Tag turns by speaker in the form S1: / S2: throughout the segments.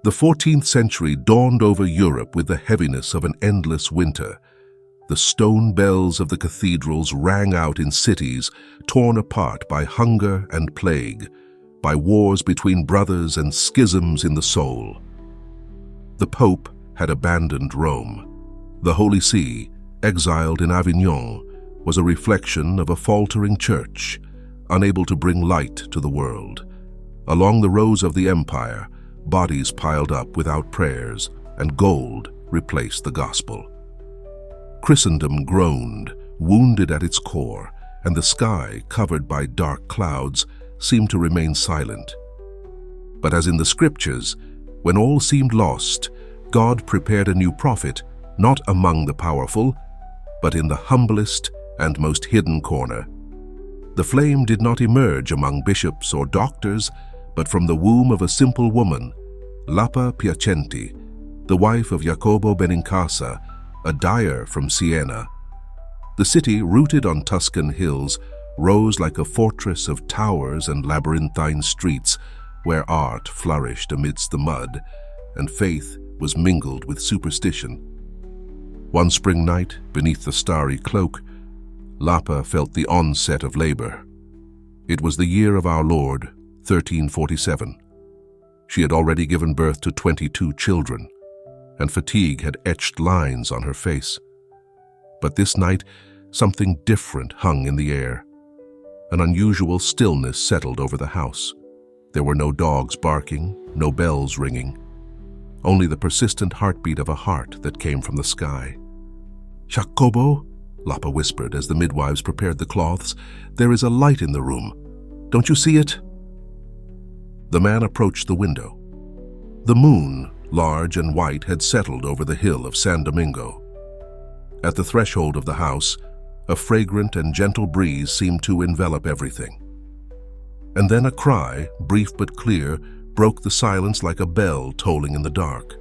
S1: The 14th century dawned over Europe with the heaviness of an endless winter. The stone bells of the cathedrals rang out in cities torn apart by hunger and plague, by wars between brothers and schisms in the soul. The Pope had abandoned Rome. The Holy See, exiled in Avignon, was a reflection of a faltering church, unable to bring light to the world. Along the rows of the empire, bodies piled up without prayers, and gold replaced the gospel. Christendom groaned, wounded at its core, and the sky, covered by dark clouds, seemed to remain silent. But as in the scriptures, when all seemed lost, God prepared a new prophet, not among the powerful, but in the humblest and most hidden corner. The flame did not emerge among bishops or doctors, but from the womb of a simple woman, Lapa Piacenti, the wife of Jacopo Benincasa, a dyer from Siena. The city, rooted on Tuscan hills, rose like a fortress of towers and labyrinthine streets where art flourished amidst the mud and faith was mingled with superstition. One spring night, beneath the starry cloak, Lapa felt the onset of labor. It was the year of our Lord, 1347. She had already given birth to 22 children, and fatigue had etched lines on her face. But this night, something different hung in the air. An unusual stillness settled over the house. There were no dogs barking, no bells ringing, only the persistent heartbeat of a heart that came from the sky. "Jacobo," Lapa whispered as the midwives prepared the cloths, "there is a light in the room. Don't you see it?" The man approached the window. The moon, large and white, had settled over the hill of San Domingo. At the threshold of the house, a fragrant and gentle breeze seemed to envelop everything. And then a cry, brief but clear, broke the silence like a bell tolling in the dark.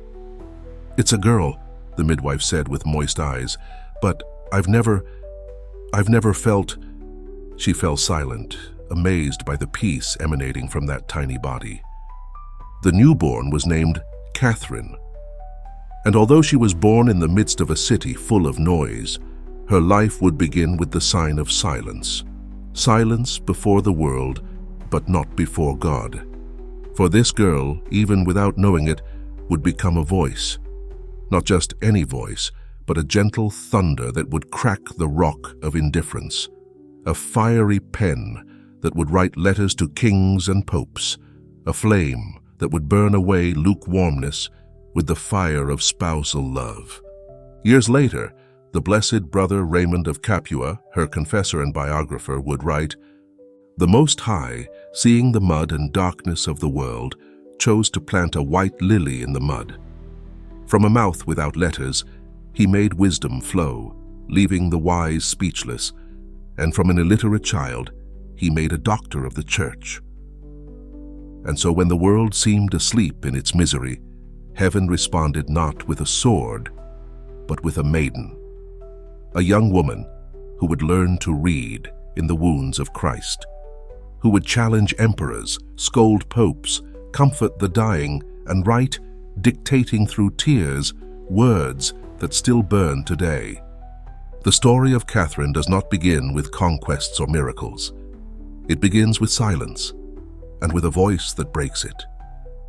S1: "It's a girl," the midwife said with moist eyes, "but I've never felt—" She fell silent, amazed by the peace emanating from that tiny body. The newborn was named Catherine, and although she was born in the midst of a city full of noise, her life would begin with the sign of silence. Silence before the world, but not before God. For this girl, even without knowing it, would become a voice. Not just any voice, but a gentle thunder that would crack the rock of indifference. A fiery pen that would write letters to kings and popes. A flame that would burn away lukewarmness with the fire of spousal love. Years later, the blessed brother Raymond of Capua, her confessor and biographer, would write, "The Most High, seeing the mud and darkness of the world, chose to plant a white lily in the mud. From a mouth without letters, he made wisdom flow, leaving the wise speechless, and from an illiterate child, he made a doctor of the church." And so when the world seemed asleep in its misery, heaven responded not with a sword, but with a maiden. A young woman who would learn to read in the wounds of Christ, who would challenge emperors, scold popes, comfort the dying, and write, dictating through tears, words that still burn today. The story of Catherine does not begin with conquests or miracles. It begins with silence, and with a voice that breaks it,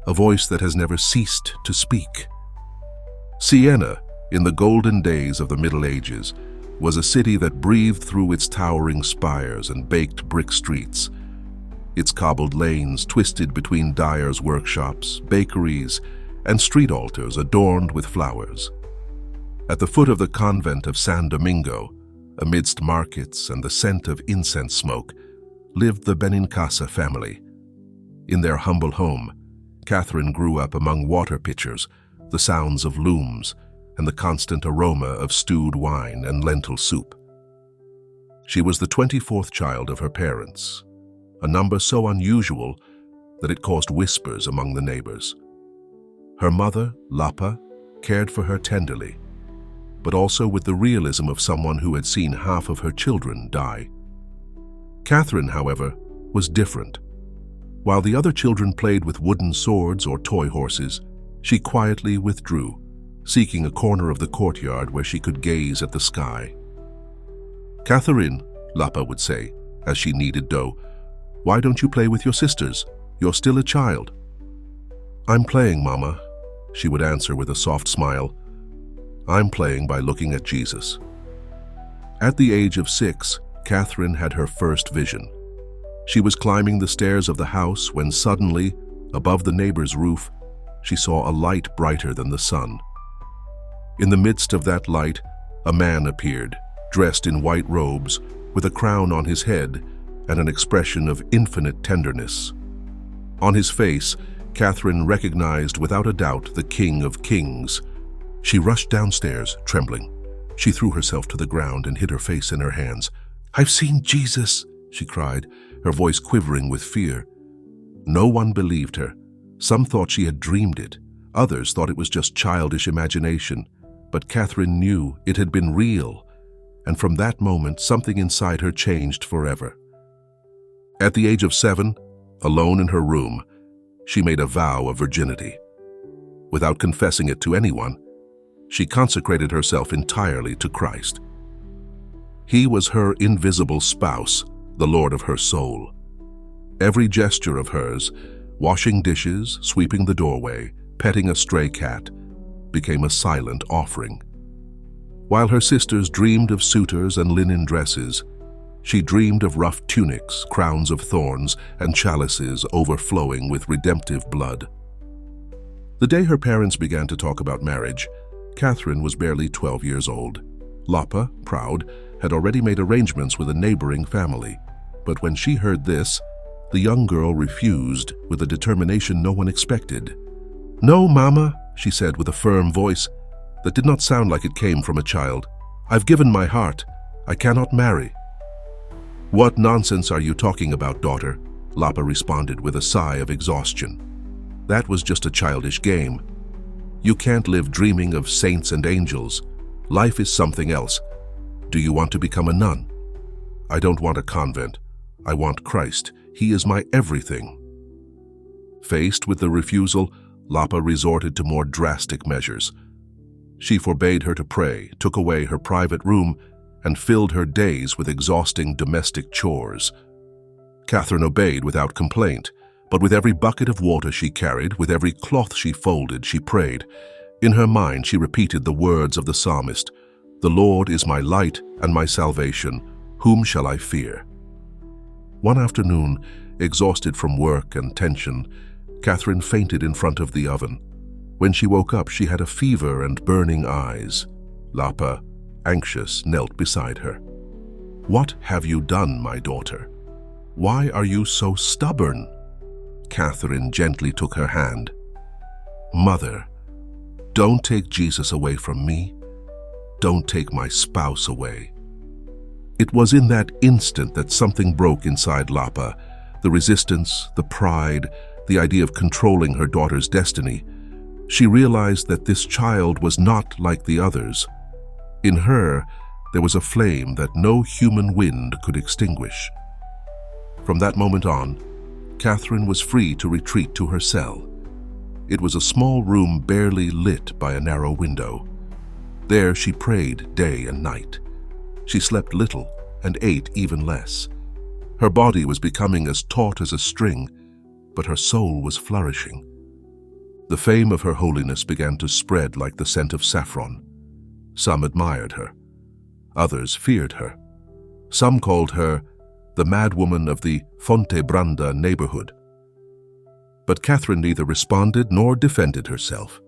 S1: a voice that has never ceased to speak. Siena, in the golden days of the Middle Ages, was a city that breathed through its towering spires and baked brick streets. Its cobbled lanes twisted between dyers' workshops, bakeries, and street altars adorned with flowers. At the foot of the convent of San Domingo, amidst markets and the scent of incense smoke, lived the Benincasa family. In their humble home, Catherine grew up among water pitchers, the sounds of looms, and the constant aroma of stewed wine and lentil soup. She was the 24th child of her parents, a number so unusual that it caused whispers among the neighbors. Her mother, Lapa, cared for her tenderly, but also with the realism of someone who had seen half of her children die. Catherine, however, was different. While the other children played with wooden swords or toy horses, She quietly withdrew, seeking a corner of the courtyard where she could gaze at the sky. "Catherine," Lapa would say, as she kneaded dough, "why don't you play with your sisters? You're still a child." "I'm playing, Mama," she would answer with a soft smile. "I'm playing by looking at Jesus." At the age of 6, Catherine had her first vision. She was climbing the stairs of the house when suddenly, above the neighbor's roof, she saw a light brighter than the sun. In the midst of that light, a man appeared, dressed in white robes, with a crown on his head and an expression of infinite tenderness. On his face, Catherine recognized without a doubt the King of Kings. She rushed downstairs, trembling. She threw herself to the ground and hid her face in her hands. "I've seen Jesus!" she cried, her voice quivering with fear. No one believed her. Some thought she had dreamed it. Others thought it was just childish imagination. But Catherine knew it had been real, and from that moment something inside her changed forever. At the age of 7, alone in her room, she made a vow of virginity. Without confessing it to anyone, she consecrated herself entirely to Christ. He was her invisible spouse, the Lord of her soul. Every gesture of hers, washing dishes, sweeping the doorway, petting a stray cat, became a silent offering. While her sisters dreamed of suitors and linen dresses, she dreamed of rough tunics, crowns of thorns, and chalices overflowing with redemptive blood. The day her parents began to talk about marriage, Catherine was barely 12 years old. Lapa, proud, had already made arrangements with a neighboring family. But when she heard this, the young girl refused with a determination no one expected. "No, Mama," she said with a firm voice that did not sound like it came from a child. "I've given my heart. I cannot marry." "What nonsense are you talking about, daughter?" Lapa responded with a sigh of exhaustion. "That was just a childish game. You can't live dreaming of saints and angels. Life is something else. Do you want to become a nun?" "I don't want a convent. I want Christ. He is my everything." Faced with the refusal, Lapa resorted to more drastic measures. She forbade her to pray, took away her private room, and filled her days with exhausting domestic chores. Catherine obeyed without complaint, but with every bucket of water she carried, with every cloth she folded, she prayed. In her mind, she repeated the words of the psalmist, "The Lord is my light and my salvation. Whom shall I fear?" One afternoon, exhausted from work and tension, Catherine fainted in front of the oven. When she woke up, she had a fever and burning eyes. Lapa, anxious, knelt beside her. "What have you done, my daughter? Why are you so stubborn?" Catherine gently took her hand. "Mother, don't take Jesus away from me. Don't take my spouse away." It was in that instant that something broke inside Lapa. The resistance, the pride, the idea of controlling her daughter's destiny. She realized that this child was not like the others. In her, there was a flame that no human wind could extinguish. From that moment on, Catherine was free to retreat to her cell. It was a small room barely lit by a narrow window. There she prayed day and night. She slept little and ate even less. Her body was becoming as taut as a string, but her soul was flourishing. The fame of her holiness began to spread like the scent of saffron. Some admired her. Others feared her. Some called her the madwoman of the Fonte Branda neighborhood. But Catherine neither responded nor defended herself.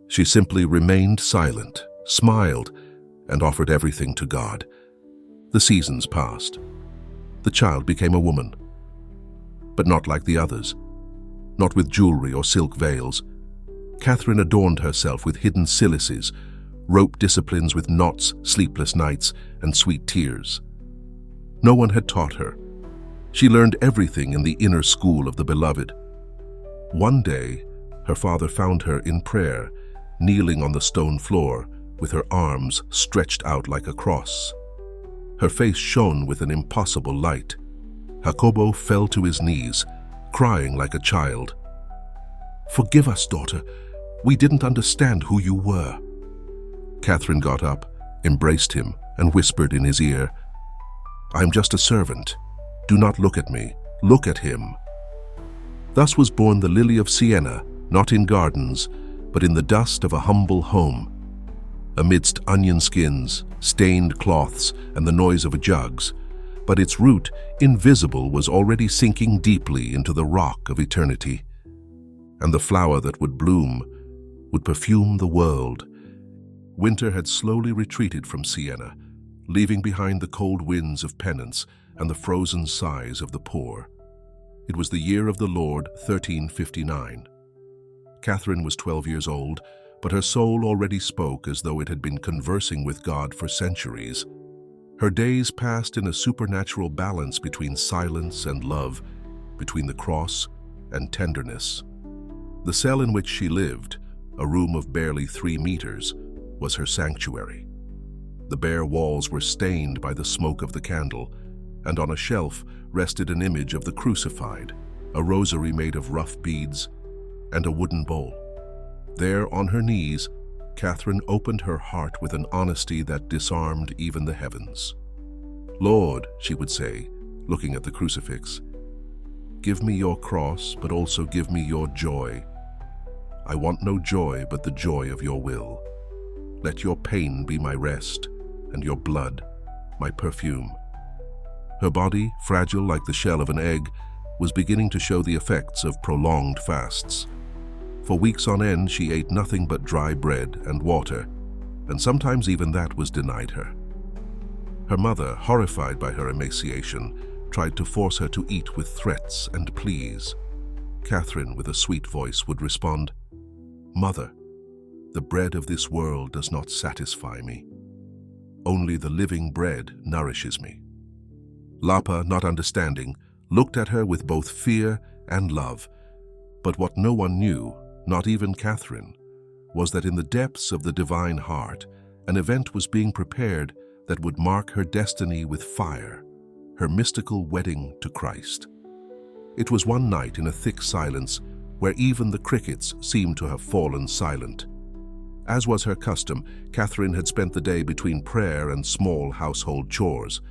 S1: She simply remained silent, smiled, and offered everything to God. The seasons passed. The child became a woman, but not like the others, not with jewelry or silk veils. Catherine adorned herself with hidden silices, rope disciplines with knots, sleepless nights, and sweet tears. No one had taught her. She learned everything in the inner school of the beloved. One day, her father found her in prayer, kneeling on the stone floor, with her arms stretched out like a cross. Her face shone with an impossible light. Jacobo fell to his knees, crying like a child. "Forgive us, daughter. We didn't understand who you were." Catherine got up, embraced him, and whispered in his ear, "I'm just a servant. Do not look at me. Look at him." Thus was born the Lily of Siena, not in gardens, but in the dust of a humble home. Amidst onion skins, stained cloths, and the noise of jugs, but its root, invisible, was already sinking deeply into the rock of eternity. And the flower that would bloom would perfume the world. Winter had slowly retreated from Siena, leaving behind the cold winds of penance and the frozen sighs of the poor. It was the year of the Lord, 1359. Catherine was 12 years old, but her soul already spoke as though it had been conversing with God for centuries. Her days passed in a supernatural balance between silence and love, between the cross and tenderness. The cell in which she lived, a room of barely 3 meters, was her sanctuary. The bare walls were stained by the smoke of the candle, and on a shelf rested an image of the crucified, a rosary made of rough beads, and a wooden bowl. There, on her knees, Catherine opened her heart with an honesty that disarmed even the heavens. "Lord," she would say, looking at the crucifix, "give me your cross, but also give me your joy. I want no joy but the joy of your will. Let your pain be my rest, and your blood my perfume." Her body, fragile like the shell of an egg, was beginning to show the effects of prolonged fasts. For weeks on end, she ate nothing but dry bread and water, and sometimes even that was denied her. Her mother, horrified by her emaciation, tried to force her to eat with threats and pleas. Catherine, with a sweet voice, would respond, "Mother, the bread of this world does not satisfy me. Only the living bread nourishes me." Lapa, not understanding, looked at her with both fear and love. But what no one knew, not even Catherine, was that in the depths of the divine heart, an event was being prepared that would mark her destiny with fire, her mystical wedding to Christ. It was one night in a thick silence where even the crickets seemed to have fallen silent. As was her custom, Catherine had spent the day between prayer and small household chores.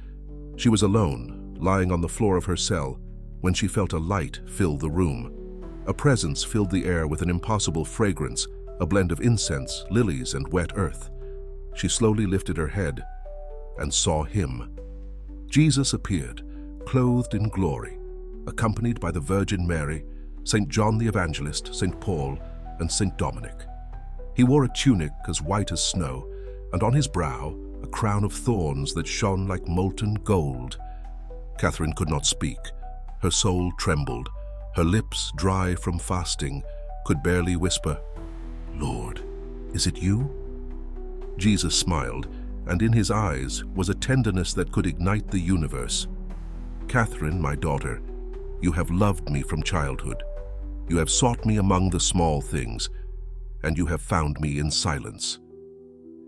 S1: She was alone, lying on the floor of her cell, when she felt a light fill the room. A presence filled the air with an impossible fragrance, a blend of incense, lilies, and wet earth. She slowly lifted her head and saw him. Jesus appeared, clothed in glory, accompanied by the Virgin Mary, St. John the Evangelist, St. Paul, and St. Dominic. He wore a tunic as white as snow, and on his brow a crown of thorns that shone like molten gold. Catherine could not speak. Her soul trembled. Her lips, dry from fasting, could barely whisper, "Lord, is it you?" Jesus smiled, and in his eyes was a tenderness that could ignite the universe. "Catherine, my daughter, you have loved me from childhood. You have sought me among the small things, and you have found me in silence.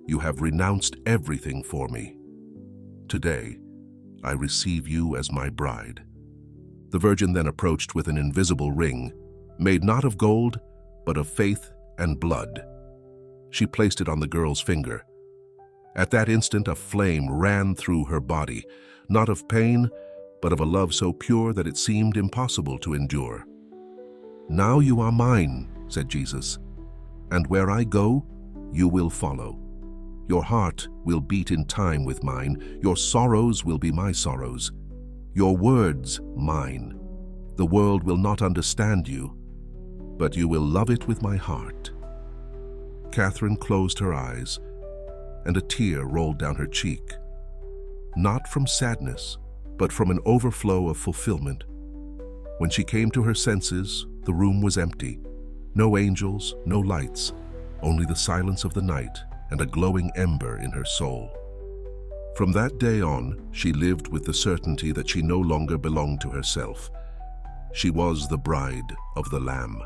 S1: You have renounced everything for me. Today, I receive you as my bride." The Virgin then approached with an invisible ring, made not of gold, but of faith and blood. She placed it on the girl's finger. At that instant, a flame ran through her body, not of pain, but of a love so pure that it seemed impossible to endure. "Now you are mine," said Jesus, "and where I go, you will follow. Your heart will beat in time with mine. Your sorrows will be my sorrows. Your words, mine. The world will not understand you, but you will love it with my heart." Catherine closed her eyes, and a tear rolled down her cheek. Not from sadness, but from an overflow of fulfillment. When she came to her senses, the room was empty. No angels, no lights, only the silence of the night and a glowing ember in her soul. From that day on, she lived with the certainty that she no longer belonged to herself. She was the bride of the Lamb.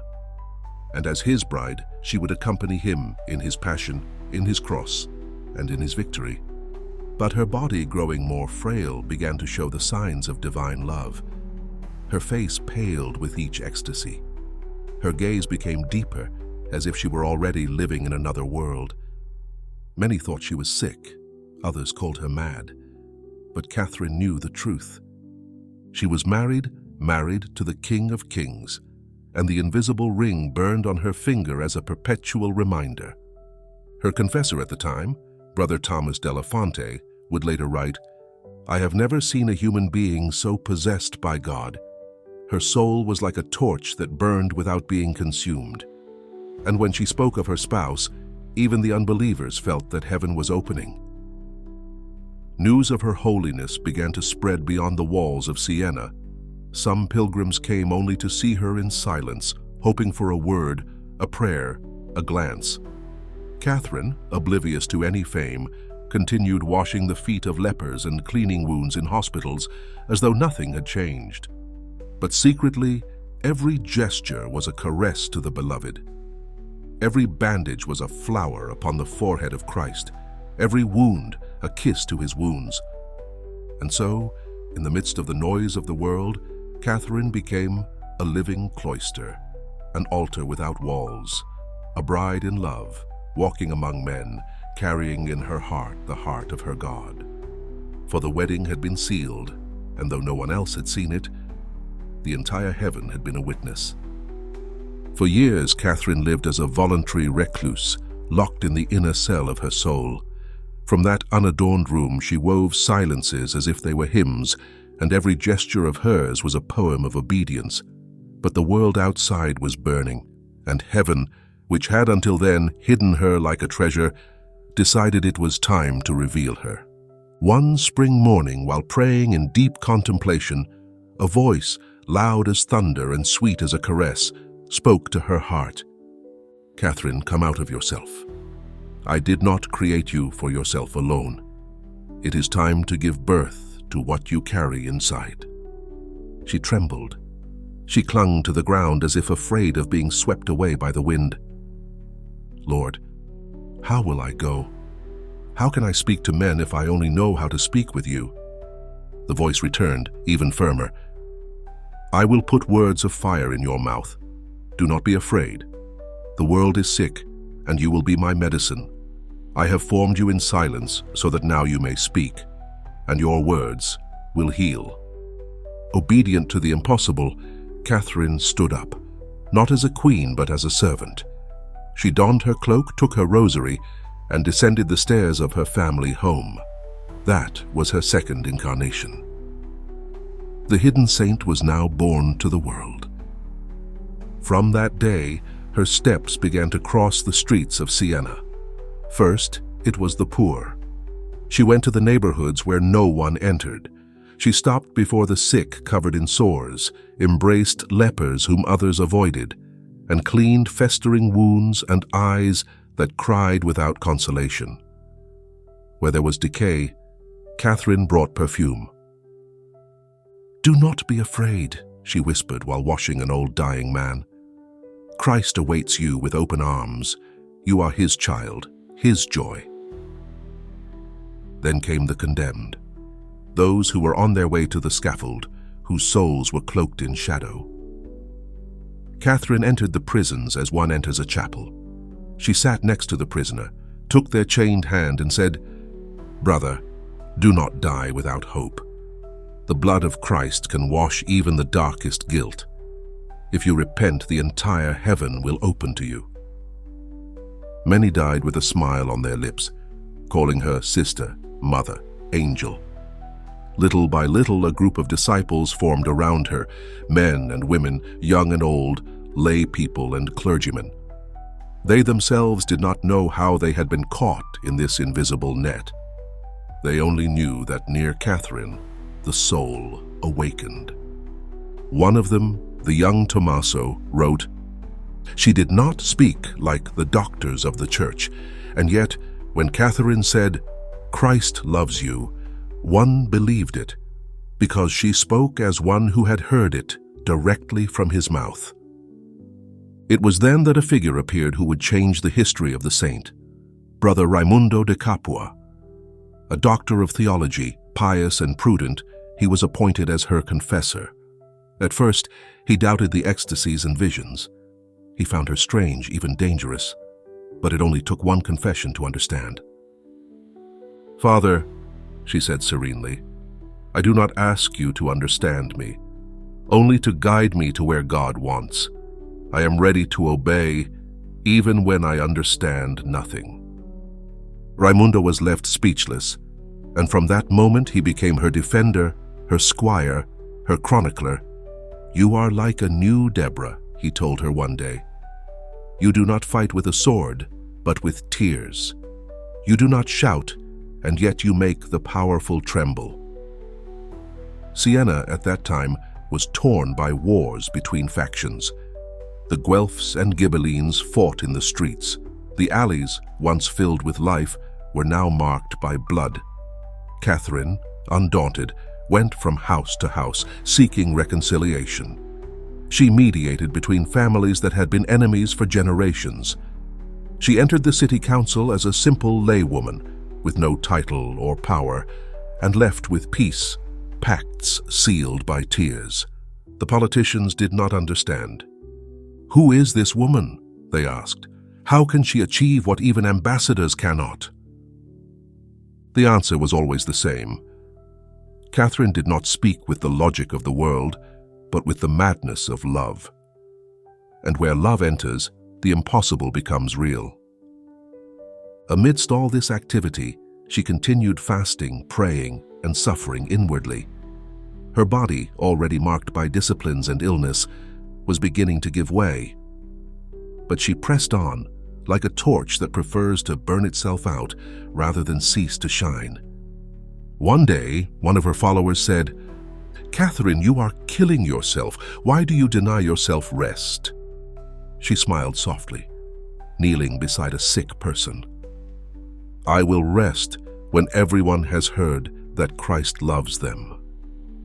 S1: And as his bride, she would accompany him in his passion, in his cross, and in his victory. But her body, growing more frail, began to show the signs of divine love. Her face paled with each ecstasy. Her gaze became deeper, as if she were already living in another world. Many thought she was sick, others called her mad, but Catherine knew the truth. She was married to the King of Kings, and the invisible ring burned on her finger as a perpetual reminder. Her confessor at the time, Brother Thomas de la Fonte, would later write, "I have never seen a human being so possessed by God. Her soul was like a torch that burned without being consumed." And when she spoke of her spouse, even the unbelievers felt that heaven was opening. News of her holiness began to spread beyond the walls of Siena. Some pilgrims came only to see her in silence, hoping for a word, a prayer, a glance. Catherine, oblivious to any fame, continued washing the feet of lepers and cleaning wounds in hospitals as though nothing had changed. But secretly, every gesture was a caress to the beloved. Every bandage was a flower upon the forehead of Christ, every wound a kiss to his wounds. And so, in the midst of the noise of the world, Catherine became a living cloister, an altar without walls, a bride in love, walking among men, carrying in her heart the heart of her God. For the wedding had been sealed, and though no one else had seen it, the entire heaven had been a witness. For years, Catherine lived as a voluntary recluse, locked in the inner cell of her soul. From that unadorned room, she wove silences as if they were hymns, and every gesture of hers was a poem of obedience. But the world outside was burning, and heaven, which had until then hidden her like a treasure, decided it was time to reveal her. One spring morning, while praying in deep contemplation, a voice, loud as thunder and sweet as a caress, spoke to her heart. "Catherine, come out of yourself. I did not create you for yourself alone. It is time to give birth to what you carry inside." She trembled. She clung to the ground as if afraid of being swept away by the wind. "Lord, how will I go? How can I speak to men if I only know how to speak with you?" The voice returned, even firmer. "I will put words of fire in your mouth. Do not be afraid. The world is sick, and you will be my medicine. I have formed you in silence so that now you may speak, and your words will heal." Obedient to the impossible, Catherine stood up, not as a queen but as a servant. She donned her cloak, took her rosary, and descended the stairs of her family home. That was her second incarnation. The hidden saint was now born to the world. From that day, her steps began to cross the streets of Siena. First, it was the poor. She went to the neighborhoods where no one entered. She stopped before the sick covered in sores, embraced lepers whom others avoided, and cleaned festering wounds and eyes that cried without consolation. Where there was decay, Catherine brought perfume. "Do not be afraid," she whispered while washing an old dying man. "Christ awaits you with open arms. You are his child, his joy." Then came the condemned, those who were on their way to the scaffold, whose souls were cloaked in shadow. Catherine entered the prisons as one enters a chapel. She sat next to the prisoner, took their chained hand and said, "Brother, do not die without hope. The blood of Christ can wash even the darkest guilt. If you repent, the entire heaven will open to you." Many died with a smile on their lips, calling her sister, mother, angel. Little by little, a group of disciples formed around her, men and women, young and old, lay people and clergymen. They themselves did not know how they had been caught in this invisible net. They only knew that near Catherine, the soul awakened. One of them, the young Tommaso, wrote, "She did not speak like the doctors of the church, and yet, when Catherine said, 'Christ loves you,' one believed it, because she spoke as one who had heard it directly from his mouth." It was then that a figure appeared who would change the history of the saint, Brother Raimundo de Capua. A doctor of theology, pious and prudent, he was appointed as her confessor. At first, he doubted the ecstasies and visions. He found her strange, even dangerous, but it only took one confession to understand. "Father," she said serenely, "I do not ask you to understand me, only to guide me to where God wants. I am ready to obey, even when I understand nothing." Raimundo was left speechless, and from that moment he became her defender, her squire, her chronicler. "You are like a new Deborah," he told her one day. "You do not fight with a sword, but with tears. You do not shout, and yet you make the powerful tremble." Siena at that time was torn by wars between factions. The Guelphs and Ghibellines fought in the streets. The alleys, once filled with life, were now marked by blood. Catherine, undaunted, went from house to house, seeking reconciliation. She mediated between families that had been enemies for generations. She entered the city council as a simple laywoman, with no title or power, and left with peace, pacts sealed by tears. The politicians did not understand. "Who is this woman?" they asked. "How can she achieve what even ambassadors cannot?" The answer was always the same. Catherine did not speak with the logic of the world, but with the madness of love. And where love enters, the impossible becomes real. Amidst all this activity, she continued fasting, praying, and suffering inwardly. Her body, already marked by disciplines and illness, was beginning to give way. But she pressed on, like a torch that prefers to burn itself out rather than cease to shine. One day, one of her followers said, "Catherine, you are killing yourself. Why do you deny yourself rest?" She smiled softly, kneeling beside a sick person. "I will rest when everyone has heard that Christ loves them."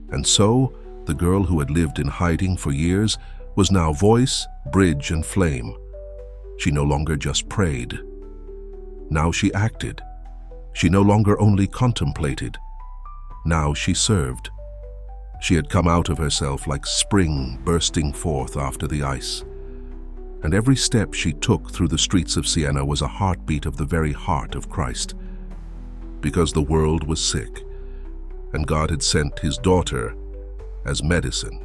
S1: And so, the girl who had lived in hiding for years was now voice, bridge, and flame. She no longer just prayed. Now she acted. She no longer only contemplated. Now she served. She had come out of herself like spring bursting forth after the ice. And every step she took through the streets of Siena was a heartbeat of the very heart of Christ. Because the world was sick, and God had sent his daughter as medicine.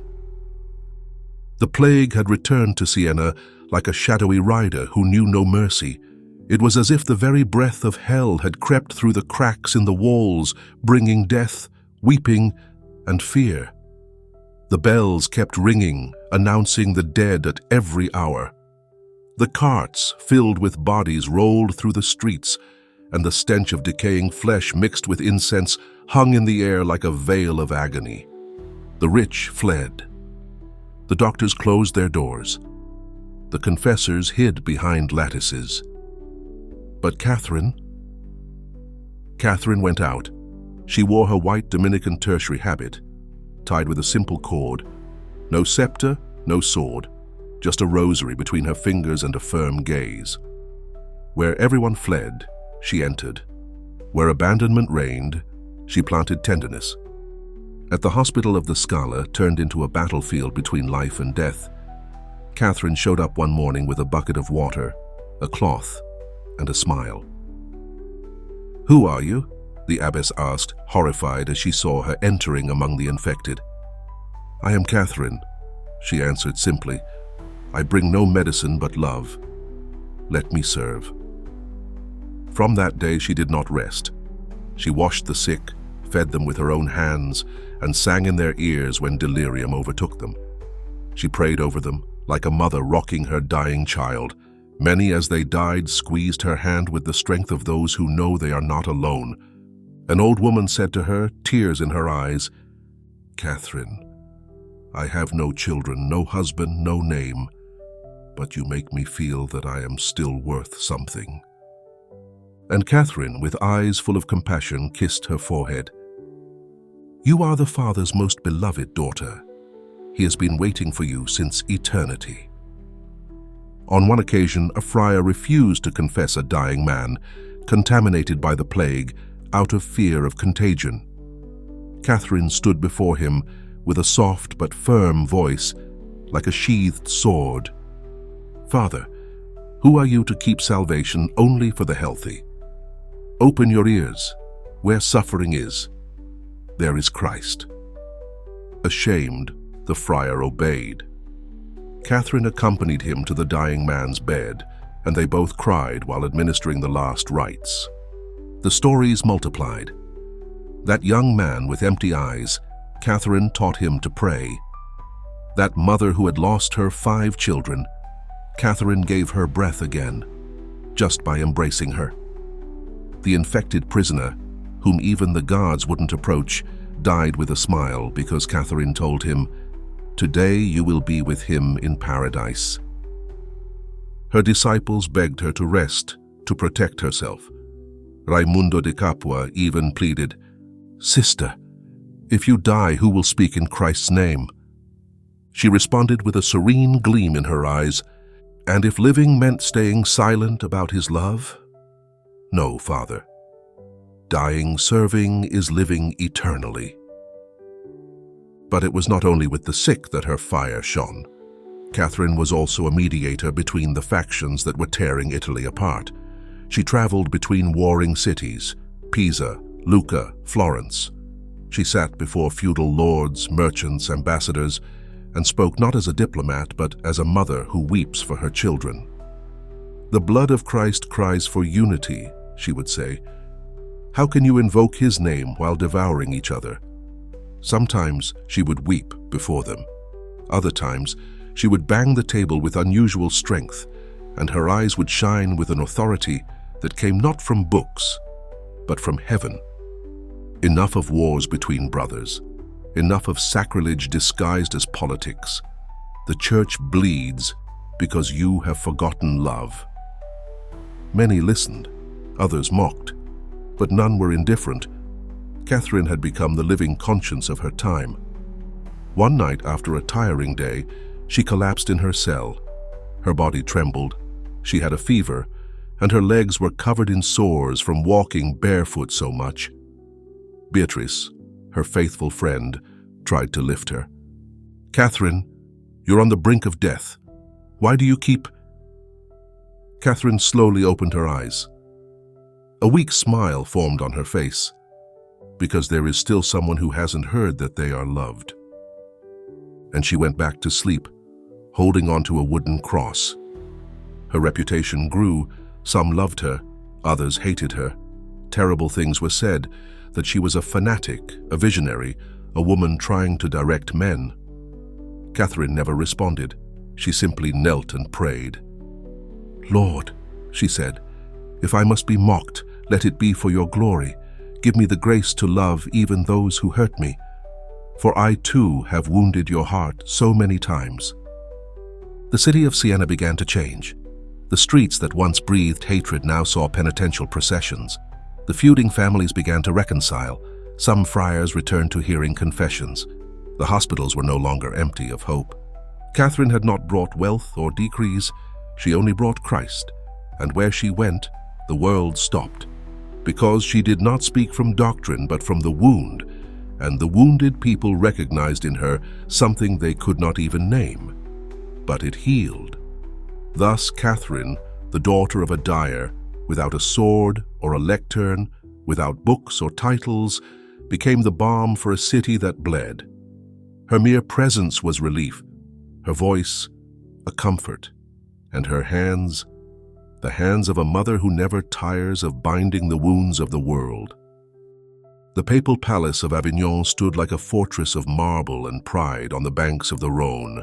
S1: The plague had returned to Siena like a shadowy rider who knew no mercy. It was as if the very breath of hell had crept through the cracks in the walls, bringing death, weeping, and fear. The bells kept ringing, announcing the dead at every hour. The carts, filled with bodies, rolled through the streets, and the stench of decaying flesh mixed with incense hung in the air like a veil of agony. The rich fled. The doctors closed their doors. The confessors hid behind lattices. But Catherine went out. She wore her white Dominican tertiary habit, tied with a simple cord. No scepter, no sword, just a rosary between her fingers and a firm gaze. Where everyone fled, she entered. Where abandonment reigned, she planted tenderness. At the hospital of the Scala, turned into a battlefield between life and death, Catherine showed up one morning with a bucket of water, a cloth, and a smile. "Who are you?" the abbess asked, horrified as she saw her entering among the infected. "I am Catherine," she answered simply. "I bring no medicine but love. Let me serve." From that day she did not rest. She washed the sick, fed them with her own hands, and sang in their ears when delirium overtook them. She prayed over them, like a mother rocking her dying child. Many as they died squeezed her hand with the strength of those who know they are not alone. An old woman said to her, tears in her eyes, "Catherine, I have no children, no husband, no name, but you make me feel that I am still worth something." And Catherine, with eyes full of compassion, kissed her forehead. "You are the Father's most beloved daughter. He has been waiting for you since eternity." On one occasion, a friar refused to confess a dying man, contaminated by the plague, out of fear of contagion. Catherine stood before him with a soft but firm voice, like a sheathed sword. Father, who are you to keep salvation only for the healthy? Open your ears. Where suffering is, there is Christ." Ashamed, the friar obeyed. Catherine accompanied him to the dying man's bed, and they both cried while administering the last rites. The stories multiplied. That young man with empty eyes, Catherine taught him to pray. That mother who had lost her 5 children, Catherine gave her breath again, just by embracing her. The infected prisoner, whom even the guards wouldn't approach, died with a smile because Catherine told him, "Today you will be with him in paradise." Her disciples begged her to rest, to protect herself. Raimundo de Capua even pleaded, "Sister, if you die, who will speak in Christ's name?" She responded with a serene gleam in her eyes, "And if living meant staying silent about his love? No, Father. Dying serving is living eternally." But it was not only with the sick that her fire shone. Catherine was also a mediator between the factions that were tearing Italy apart. She traveled between warring cities, Pisa, Lucca, Florence. She sat before feudal lords, merchants, ambassadors, and spoke not as a diplomat but as a mother who weeps for her children. "The blood of Christ cries for unity," she would say. "How can you invoke his name while devouring each other?" Sometimes she would weep before them. Other times she would bang the table with unusual strength, and her eyes would shine with an authority that came not from books, but from heaven. Enough of wars between brothers. Enough of sacrilege disguised as politics. The church bleeds because you have forgotten love. Many listened, others mocked, but none were indifferent. Catherine had become the living conscience of her time. One night after a tiring day, she collapsed in her cell. Her body trembled, she had a fever, and her legs were covered in sores from walking barefoot so much. Beatrice, her faithful friend, tried to lift her. "Catherine, you're on the brink of death. Why do you keep—" Catherine slowly opened her eyes. A weak smile formed on her face. "Because there is still someone who hasn't heard that they are loved." And she went back to sleep, holding onto a wooden cross. Her reputation grew. Some loved her, others hated her. Terrible things were said, that she was a fanatic, a visionary, a woman trying to direct men. Catherine never responded. She simply knelt and prayed. "Lord," she said, "if I must be mocked, let it be for your glory. Give me the grace to love even those who hurt me. For I too have wounded your heart so many times." The city of Siena began to change. The streets that once breathed hatred now saw penitential processions. The feuding families began to reconcile. Some friars returned to hearing confessions. The hospitals were no longer empty of hope. Catherine had not brought wealth or decrees. She only brought Christ. And where she went, the world stopped. Because she did not speak from doctrine but from the wound, and the wounded people recognized in her something they could not even name. But it healed. Thus Catherine, the daughter of a dyer, without a sword or a lectern, without books or titles, became the balm for a city that bled. Her mere presence was relief, her voice a comfort, and her hands, the hands of a mother who never tires of binding the wounds of the world. The papal palace of Avignon stood like a fortress of marble and pride on the banks of the Rhône.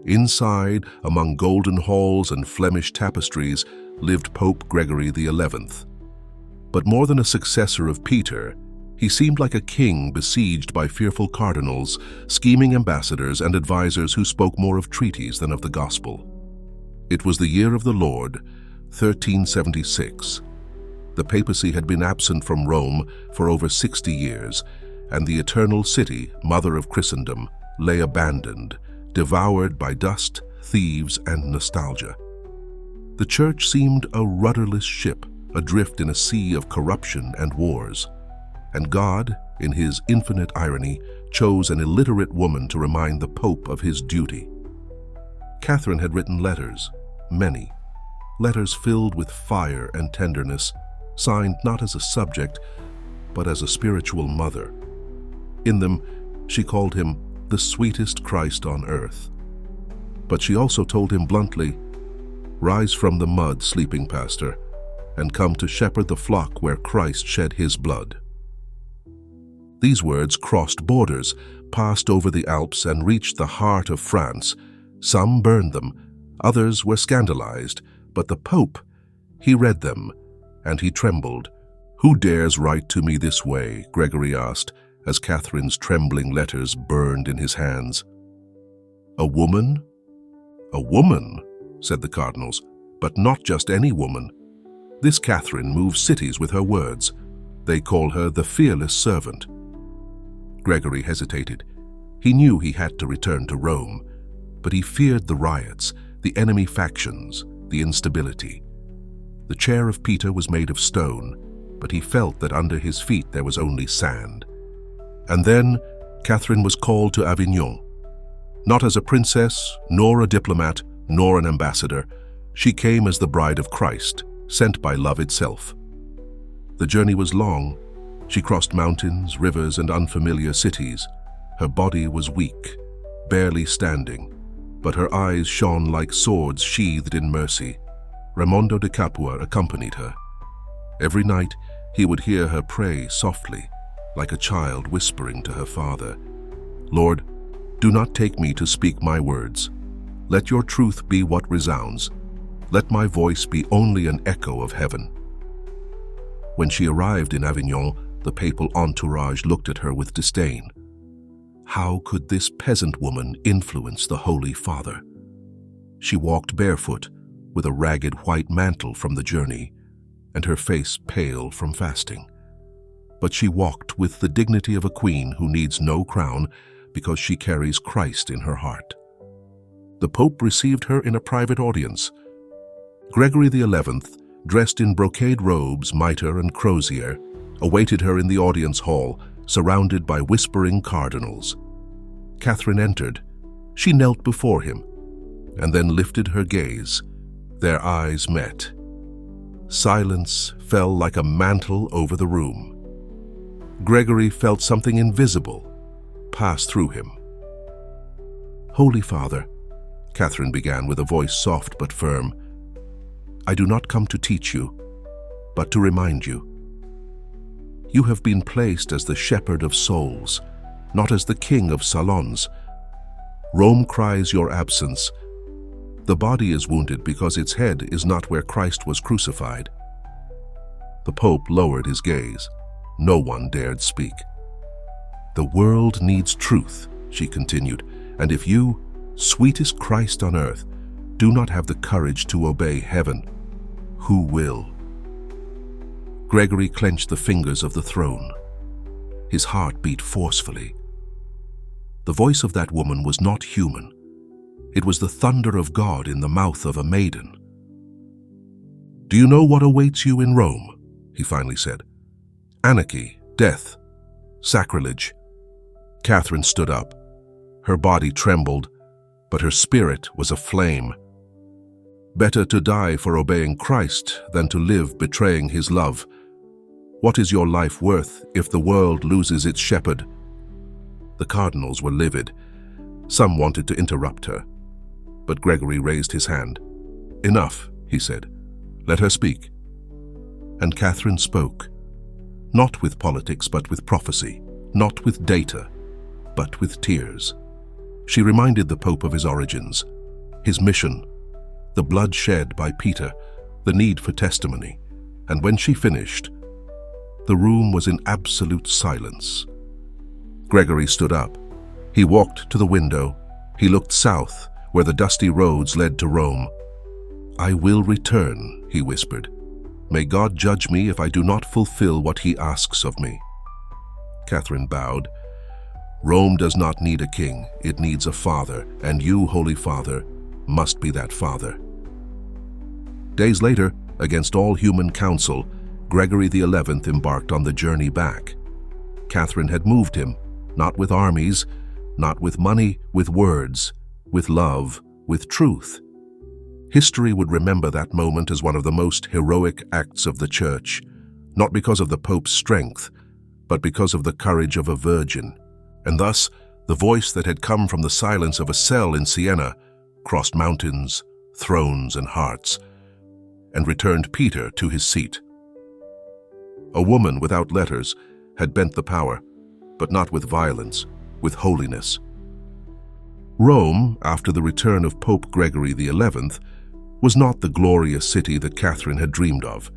S1: Inside, among golden halls and Flemish tapestries, lived Pope Gregory XI. But more than a successor of Peter, he seemed like a king besieged by fearful cardinals, scheming ambassadors and advisors who spoke more of treaties than of the gospel. It was the year of the Lord, 1376. The papacy had been absent from Rome for over 60 years, and the eternal city, mother of Christendom, lay abandoned, devoured by dust, thieves, and nostalgia. The church seemed a rudderless ship, adrift in a sea of corruption and wars. And God, in his infinite irony, chose an illiterate woman to remind the Pope of his duty. Catherine had written letters, many. Letters filled with fire and tenderness, signed not as a subject, but as a spiritual mother. In them, she called him the sweetest Christ on earth. But she also told him bluntly, "Rise from the mud, sleeping pastor, and come to shepherd the flock where Christ shed his blood." These words crossed borders, passed over the Alps, and reached the heart of France. Some burned them, others were scandalized, but the Pope, he read them, and he trembled. "Who dares write to me this way?" Gregory asked, as Catherine's trembling letters burned in his hands. "A woman?" "A woman," said the cardinals, "but not just any woman. This Catherine moves cities with her words. They call her the fearless servant." Gregory hesitated. He knew he had to return to Rome, but he feared the riots, the enemy factions, the instability. The chair of Peter was made of stone, but he felt that under his feet there was only sand. And then Catherine was called to Avignon. Not as a princess, nor a diplomat, nor an ambassador. She came as the bride of Christ, sent by love itself. The journey was long. She crossed mountains, rivers, and unfamiliar cities. Her body was weak, barely standing, but her eyes shone like swords sheathed in mercy. Raimondo de Capua accompanied her. Every night, he would hear her pray softly, like a child whispering to her father, "Lord, do not take me to speak my words. Let your truth be what resounds. Let my voice be only an echo of heaven." When she arrived in Avignon, the papal entourage looked at her with disdain. How could this peasant woman influence the Holy Father? She walked barefoot, with a ragged white mantle from the journey, and her face pale from fasting. But she walked with the dignity of a queen who needs no crown because she carries Christ in her heart. The Pope received her in a private audience. Gregory XI, dressed in brocade robes, mitre, and crozier, awaited her in the audience hall, surrounded by whispering cardinals. Catherine entered. She knelt before him, and then lifted her gaze. Their eyes met. Silence fell like a mantle over the room. Gregory felt something invisible pass through him. "Holy Father," Catherine began with a voice soft but firm, "I do not come to teach you, but to remind you. You have been placed as the shepherd of souls, not as the king of salons. Rome cries your absence. The body is wounded because its head is not where Christ was crucified." The Pope lowered his gaze. No one dared speak. "The world needs truth," she continued, "and if you, sweetest Christ on earth, do not have the courage to obey heaven, who will?" Gregory clenched the fingers of the throne. His heart beat forcefully. The voice of that woman was not human. It was the thunder of God in the mouth of a maiden. "Do you know what awaits you in Rome?" he finally said. "Anarchy, death, sacrilege." Catherine stood up. Her body trembled, but her spirit was aflame. "Better to die for obeying Christ than to live betraying his love. What is your life worth if the world loses its shepherd?" The cardinals were livid. Some wanted to interrupt her, but Gregory raised his hand. "Enough," he said. "Let her speak." And Catherine spoke, not with politics but with prophecy, not with data, but with tears. She reminded the Pope of his origins, his mission, the blood shed by Peter, the need for testimony. And when she finished, the room was in absolute silence. Gregory stood up. He walked to the window. He looked south, where the dusty roads led to Rome. "I will return," he whispered. "May God judge me if I do not fulfill what he asks of me." Catherine bowed. "Rome does not need a king, it needs a father, and you, Holy Father, must be that father." Days later, against all human counsel, Gregory XI embarked on the journey back. Catherine had moved him, not with armies, not with money, with words, with love, with truth. History would remember that moment as one of the most heroic acts of the Church, not because of the Pope's strength, but because of the courage of a virgin. And thus, the voice that had come from the silence of a cell in Siena crossed mountains, thrones, and hearts, and returned Peter to his seat. A woman without letters had bent the power, but not with violence, with holiness. Rome, after the return of Pope Gregory XI, was not the glorious city that Catherine had dreamed of.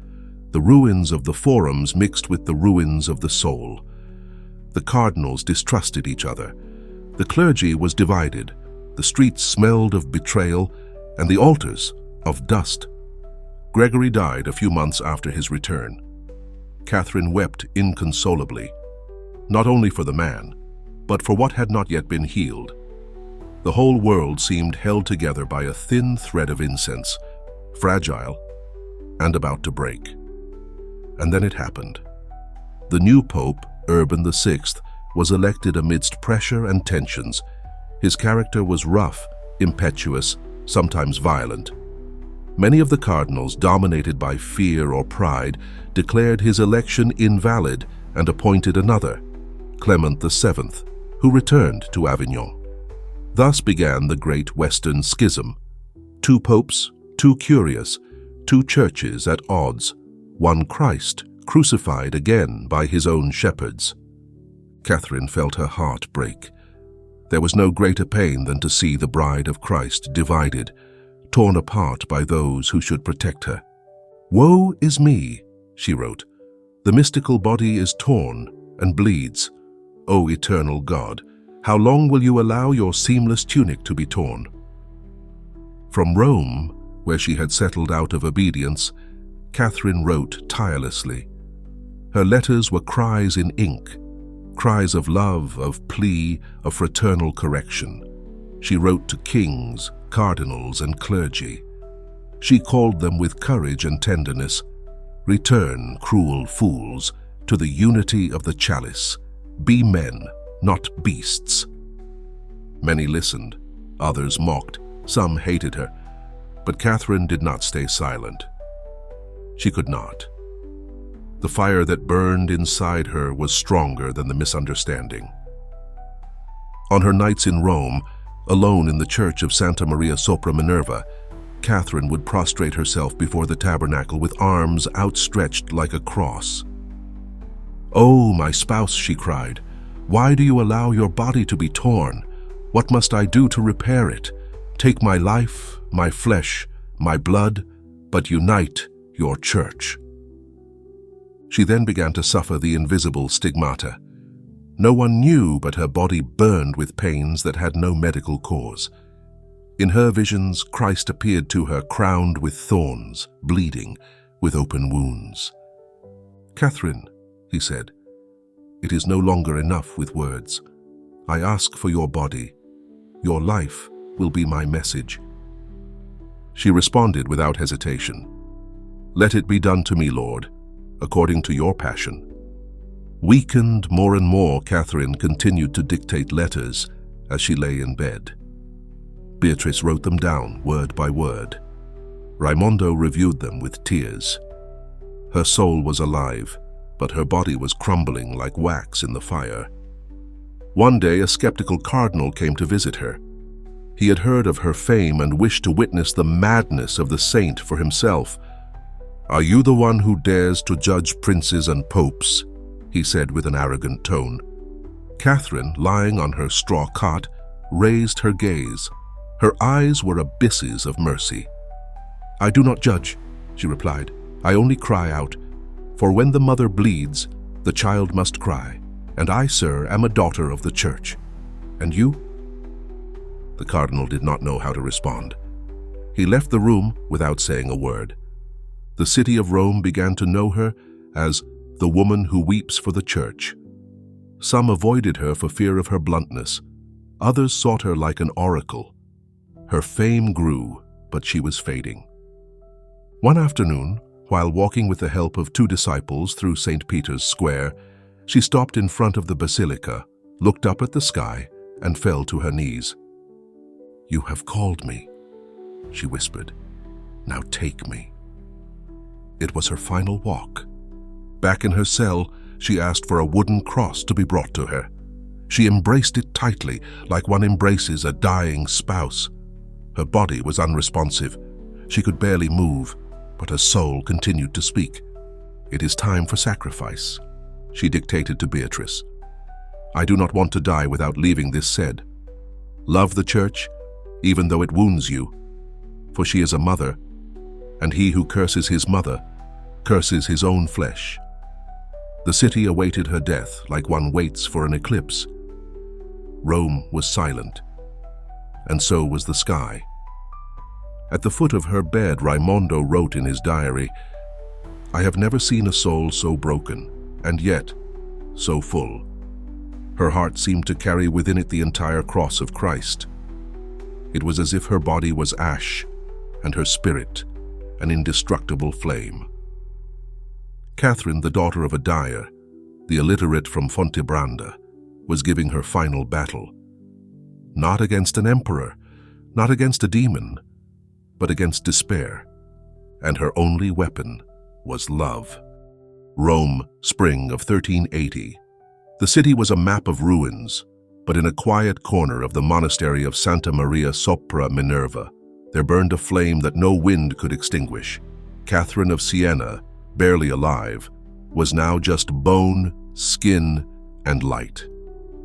S1: The ruins of the forums mixed with the ruins of the soul. The cardinals distrusted each other. The clergy was divided. The streets smelled of betrayal, and the altars of dust. Gregory died a few months after his return. Catherine wept inconsolably, not only for the man, but for what had not yet been healed. The whole world seemed held together by a thin thread of incense, fragile and about to break. And then it happened. The new Pope, Urban VI, was elected amidst pressure and tensions. His character was rough, impetuous, sometimes violent. Many of the cardinals, dominated by fear or pride, declared his election invalid and appointed another, Clement VII, who returned to Avignon. Thus began the Great Western Schism. Two popes, two curious, two churches at odds, one Christ crucified again by his own shepherds. Catherine felt her heart break. There was no greater pain than to see the bride of Christ divided, torn apart by those who should protect her. "Woe is me," she wrote. "The mystical body is torn and bleeds. O eternal God, how long will you allow your seamless tunic to be torn?" From Rome, where she had settled out of obedience, Catherine wrote tirelessly. Her letters were cries in ink, cries of love, of plea, of fraternal correction. She wrote to kings, cardinals, and clergy. She called them with courage and tenderness, "Return, cruel fools, to the unity of the chalice. Be men, not beasts." Many listened, others mocked, some hated her, but Catherine did not stay silent. She could not. The fire that burned inside her was stronger than the misunderstanding. On her nights in Rome, alone in the church of Santa Maria sopra Minerva, Catherine would prostrate herself before the tabernacle with arms outstretched like a cross. "Oh, my spouse," she cried, "why do you allow your body to be torn? What must I do to repair it? Take my life, my flesh, my blood, but unite your church." She then began to suffer the invisible stigmata. No one knew, but her body burned with pains that had no medical cause. In her visions, Christ appeared to her crowned with thorns, bleeding, with open wounds. "Catherine," he said, "it is no longer enough with words. I ask for your body. Your life will be my message." She responded without hesitation. "Let it be done to me, Lord, according to your passion." Weakened more and more, Catherine continued to dictate letters as she lay in bed. Beatrice wrote them down word by word. Raimondo reviewed them with tears. Her soul was alive, but her body was crumbling like wax in the fire. One day, a skeptical cardinal came to visit her. He had heard of her fame and wished to witness the madness of the saint for himself. "Are you the one who dares to judge princes and popes?" he said with an arrogant tone. Catherine, lying on her straw cot, raised her gaze. Her eyes were abysses of mercy. "I do not judge," she replied. "I only cry out. For when the mother bleeds, the child must cry. And I, sir, am a daughter of the Church. And you?" The cardinal did not know how to respond. He left the room without saying a word. The city of Rome began to know her as the woman who weeps for the Church. Some avoided her for fear of her bluntness. Others sought her like an oracle. Her fame grew, but she was fading. One afternoon, while walking with the help of two disciples through St. Peter's Square, she stopped in front of the basilica, looked up at the sky, and fell to her knees. "You have called me," she whispered. Now take me." It was her final walk. Back in her cell, she asked for a wooden cross to be brought to her. She embraced it tightly, like one embraces a dying spouse. Her body was unresponsive. She could barely move, but her soul continued to speak. "It is time for sacrifice," she dictated to Beatrice. "I do not want to die without leaving this said. Love the church, even though it wounds you, for she is a mother, and he who curses his mother curses his own flesh." The city awaited her death like one waits for an eclipse. Rome was silent, and so was the sky. At the foot of her bed, Raimondo wrote in his diary, "I have never seen a soul so broken, and yet so full." Her heart seemed to carry within it the entire cross of Christ. It was as if her body was ash, and her spirit an indestructible flame. Catherine, the daughter of a dyer, the illiterate from Fontebranda, was giving her final battle. Not against an emperor, not against a demon, but against despair. And her only weapon was love. Rome, spring of 1380. The city was a map of ruins, but in a quiet corner of the monastery of Santa Maria sopra Minerva, there burned a flame that no wind could extinguish. Catherine of Siena, barely alive, was now just bone, skin, and light.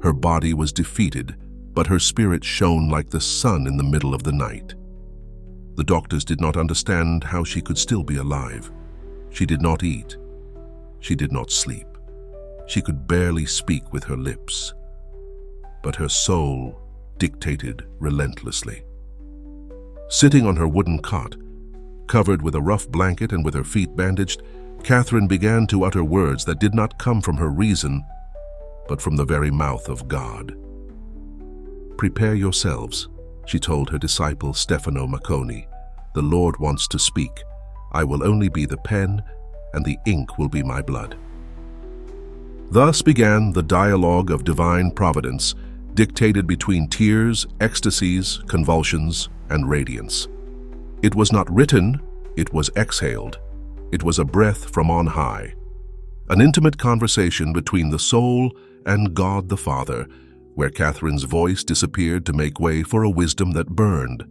S1: Her body was defeated, but her spirit shone like the sun in the middle of the night. The doctors did not understand how she could still be alive. She did not eat. She did not sleep. She could barely speak with her lips. But her soul dictated relentlessly. Sitting on her wooden cot, covered with a rough blanket and with her feet bandaged, Catherine began to utter words that did not come from her reason, but from the very mouth of God. "Prepare yourselves," she told her disciple Stefano Macconi. "The Lord wants to speak. I will only be the pen, and the ink will be my blood." Thus began the dialogue of divine providence, dictated between tears, ecstasies, convulsions, and radiance. It was not written, it was exhaled. It was a breath from on high. An intimate conversation between the soul and God the Father, where Catherine's voice disappeared to make way for a wisdom that burned.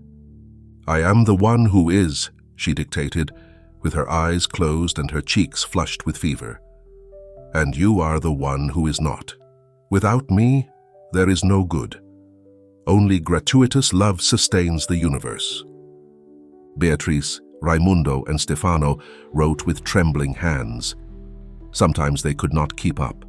S1: "I am the one who is," she dictated, with her eyes closed and her cheeks flushed with fever. "And you are the one who is not. Without me, there is no good. Only gratuitous love sustains the universe." Beatrice, Raimundo, and Stefano wrote with trembling hands. Sometimes they could not keep up.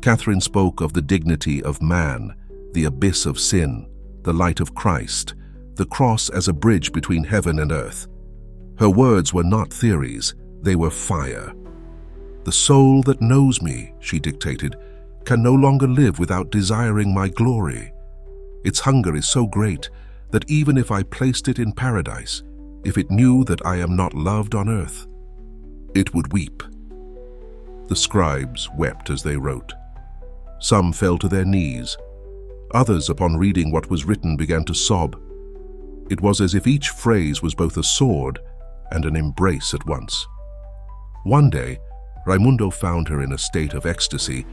S1: Catherine spoke of the dignity of man, the abyss of sin, the light of Christ, the cross as a bridge between heaven and earth. Her words were not theories, they were fire. "The soul that knows me," she dictated, "can no longer live without desiring my glory. Its hunger is so great that even if I placed it in paradise, if it knew that I am not loved on earth, it would weep." The scribes wept as they wrote. Some fell to their knees. Others, upon reading what was written, began to sob. It was as if each phrase was both a sword and an embrace at once. One day, Raimundo found her in a state of ecstasy,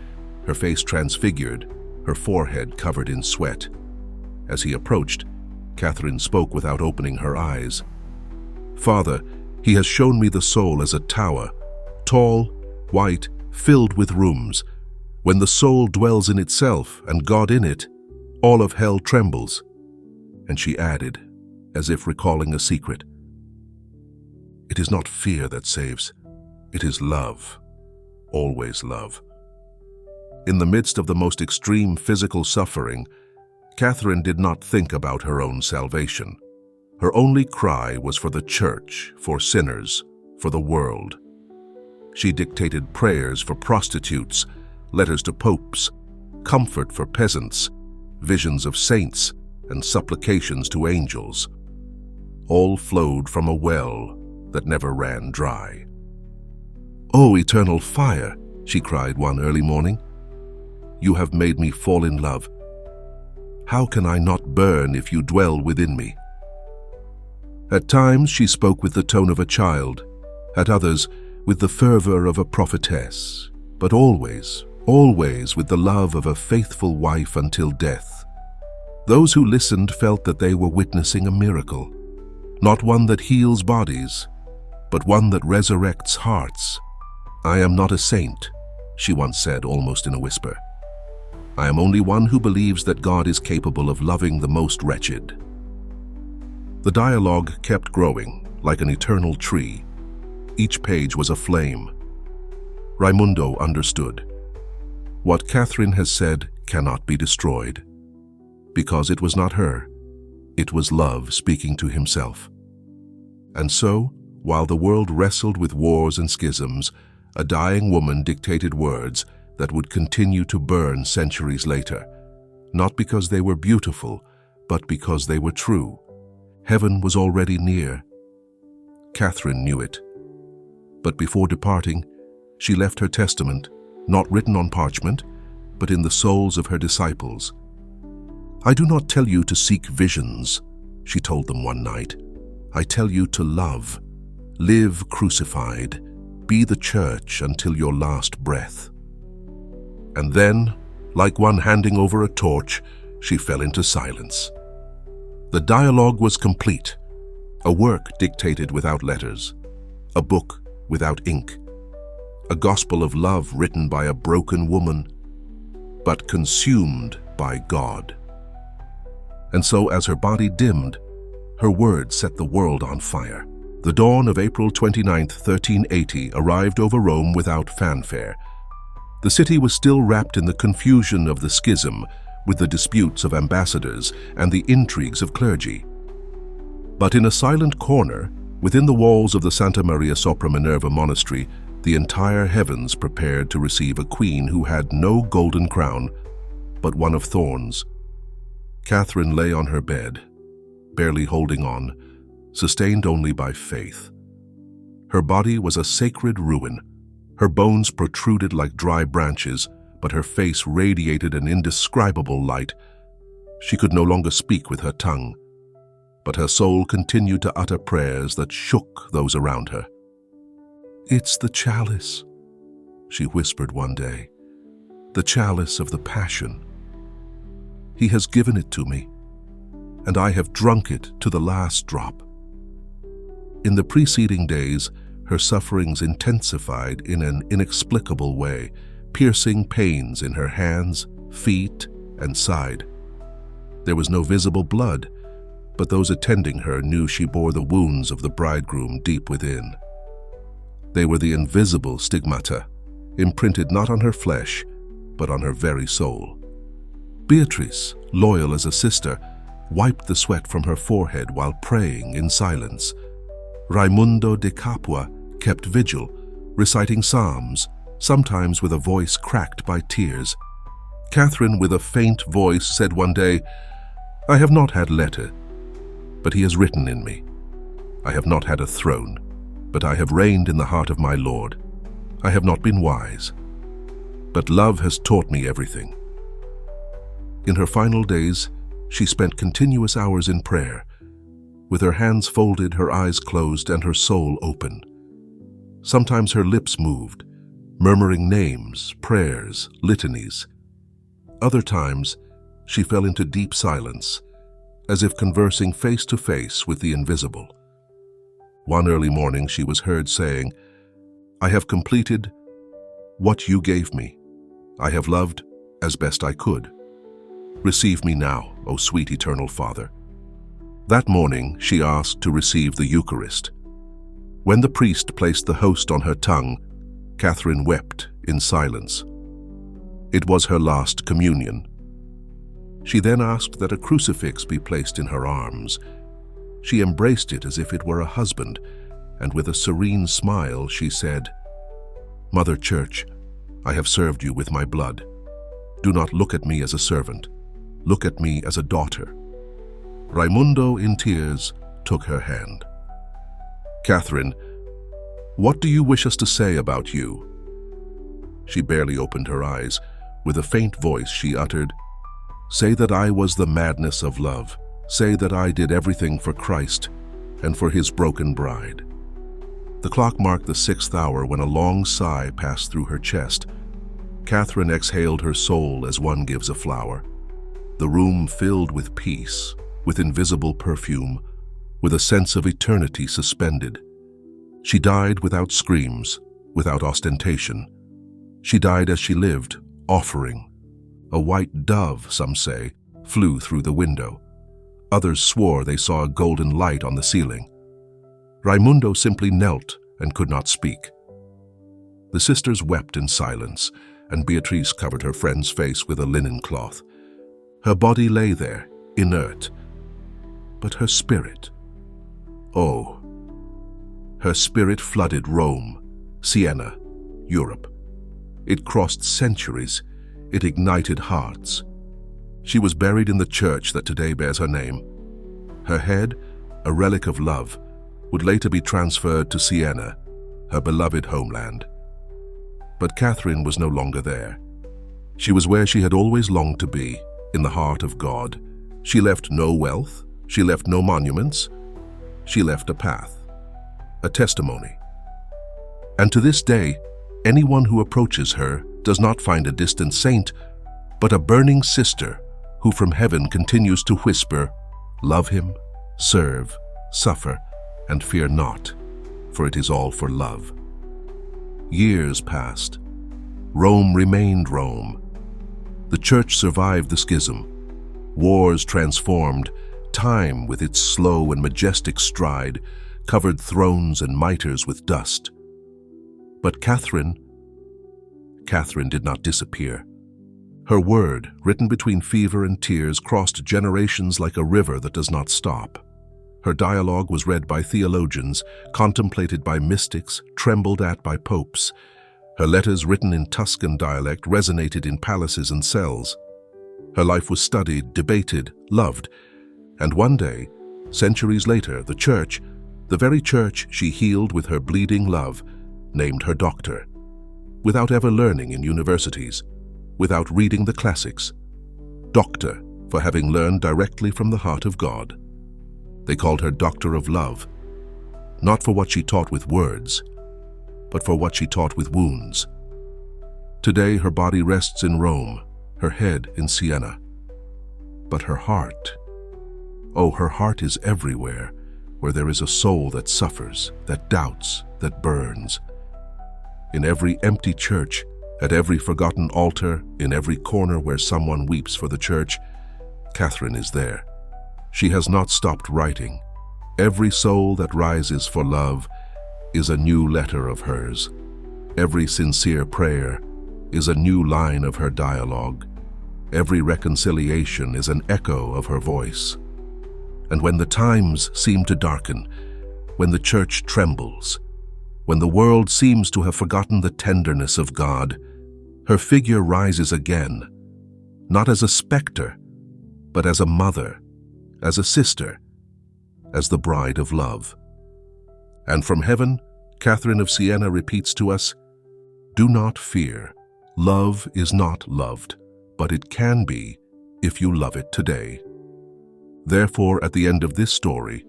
S1: her face transfigured, her forehead covered in sweat. As he approached, Catherine spoke without opening her eyes. "Father, he has shown me the soul as a tower, tall, white, filled with rooms. When the soul dwells in itself and God in it, all of hell trembles." And she added, as if recalling a secret, "It is not fear that saves, it is love, always love." In the midst of the most extreme physical suffering, Catherine did not think about her own salvation. Her only cry was for the church, for sinners, for the world. She dictated prayers for prostitutes, letters to popes, comfort for peasants, visions of saints, and supplications to angels. All flowed from a well that never ran dry. "O eternal fire," she cried one early morning, "you have made me fall in love. How can I not burn if you dwell within me?" At times she spoke with the tone of a child, at others with the fervor of a prophetess, but always with the love of a faithful wife until death. Those who listened felt that they were witnessing a miracle, not one that heals bodies, but one that resurrects hearts. "I am not a saint," she once said almost in a whisper. "I am only one who believes that God is capable of loving the most wretched." The dialogue kept growing like an eternal tree. Each page was a flame. Raimundo understood. What Catherine has said cannot be destroyed, because it was not her, it was love speaking to himself. And so, while the world wrestled with wars and schisms, a dying woman dictated words that would continue to burn centuries later, not because they were beautiful, but because they were true. Heaven was already near. Catherine knew it. But before departing, she left her testament, not written on parchment, but in the souls of her disciples. "I do not tell you to seek visions," she told them one night. "I tell you to love. Live crucified. Be the church until your last breath." And then, like one handing over a torch, she fell into silence. The dialogue was complete, a work dictated without letters, a book without ink, a gospel of love written by a broken woman, but consumed by God. And so, as her body dimmed, her words set the world on fire. The dawn of April 29, 1380 arrived over Rome without fanfare. The city was still wrapped in the confusion of the schism, with the disputes of ambassadors and the intrigues of clergy. But in a silent corner, within the walls of the Santa Maria Sopra Minerva monastery, the entire heavens prepared to receive a queen who had no golden crown, but one of thorns. Catherine lay on her bed, barely holding on, sustained only by faith. Her body was a sacred ruin. Her bones protruded like dry branches, but her face radiated an indescribable light. She could no longer speak with her tongue, but her soul continued to utter prayers that shook those around her. "It's the chalice," she whispered one day, "the chalice of the Passion. He has given it to me, and I have drunk it to the last drop." In the preceding days, her sufferings intensified in an inexplicable way, piercing pains in her hands, feet, and side. There was no visible blood, but those attending her knew she bore the wounds of the bridegroom deep within. They were the invisible stigmata, imprinted not on her flesh, but on her very soul. Beatrice, loyal as a sister, wiped the sweat from her forehead while praying in silence. Raimundo de Capua kept vigil, reciting psalms, sometimes with a voice cracked by tears. Catherine, with a faint voice, said one day, "I have not had letter, but he has written in me. I have not had a throne, but I have reigned in the heart of my Lord. I have not been wise, but love has taught me everything." In her final days, she spent continuous hours in prayer, with her hands folded, her eyes closed, and her soul open. Sometimes her lips moved, murmuring names, prayers, litanies. Other times, she fell into deep silence, as if conversing face to face with the invisible. One early morning she was heard saying, "I have completed what you gave me. I have loved as best I could. Receive me now, O sweet eternal Father." That morning she asked to receive the Eucharist. When the priest placed the host on her tongue, Catherine wept in silence. It was her last communion. She then asked that a crucifix be placed in her arms. She embraced it as if it were a husband, and with a serene smile she said, "Mother Church, I have served you with my blood. Do not look at me as a servant. Look at me as a daughter." Raimundo, in tears, took her hand. "Catherine, what do you wish us to say about you?" She barely opened her eyes. With a faint voice she uttered, "Say that I was the madness of love. Say that I did everything for Christ. and for his broken bride. The clock marked the 6th hour when a long sigh passed through her chest. Catherine exhaled her soul as one gives a flower. The room filled with peace, with invisible perfume, with a sense of eternity suspended. She died without screams, without ostentation. She died as she lived, offering. A white dove, some say, flew through the window. Others swore they saw a golden light on the ceiling. Raimundo simply knelt and could not speak. The sisters wept in silence, and Beatrice covered her friend's face with a linen cloth. Her body lay there, inert. But her spirit, oh, her spirit flooded Rome, Siena, Europe. It crossed centuries. It ignited hearts. She was buried in the church that today bears her name. Her head, a relic of love, would later be transferred to Siena, her beloved homeland. But Catherine was no longer there. She was where she had always longed to be, in the heart of God. She left no wealth, she left no monuments, she left a path, a testimony. And to this day, anyone who approaches her does not find a distant saint, but a burning sister who from heaven continues to whisper, "Love him, serve, suffer, and fear not, for it is all for love." Years passed. Rome remained Rome. The church survived the schism. Wars transformed. Time, with its slow and majestic stride, covered thrones and mitres with dust. But Catherine did not disappear. Her word, written between fever and tears, crossed generations like a river that does not stop. Her dialogue was read by theologians, contemplated by mystics, trembled at by popes. Her letters, written in Tuscan dialect, resonated in palaces and cells. Her life was studied, debated, loved. And one day, centuries later, the church, the very church she healed with her bleeding love, named her doctor. Without ever learning in universities, without reading the classics. Doctor, for having learned directly from the heart of God. They called her Doctor of Love, not for what she taught with words, but for what she taught with wounds. Today her body rests in Rome, her head in Siena. But her heart, oh, her heart is everywhere, where there is a soul that suffers, that doubts, that burns. In every empty church, at every forgotten altar, in every corner where someone weeps for the church, Catherine is there. She has not stopped writing. Every soul that rises for love is a new letter of hers. Every sincere prayer is a new line of her dialogue. Every reconciliation is an echo of her voice. And when the times seem to darken, when the church trembles, when the world seems to have forgotten the tenderness of God, her figure rises again, not as a specter, but as a mother, as a sister, as the bride of love. And from heaven, Catherine of Siena repeats to us, "Do not fear. Love is not loved, but it can be if you love it today." Therefore, at the end of this story,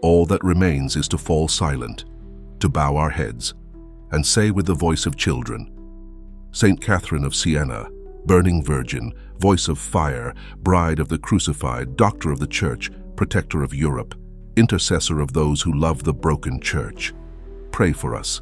S1: all that remains is to fall silent, to bow our heads, and say with the voice of children, "Saint Catherine of Siena, burning virgin, voice of fire, bride of the crucified, doctor of the church, protector of Europe, intercessor of those who love the broken church, pray for us."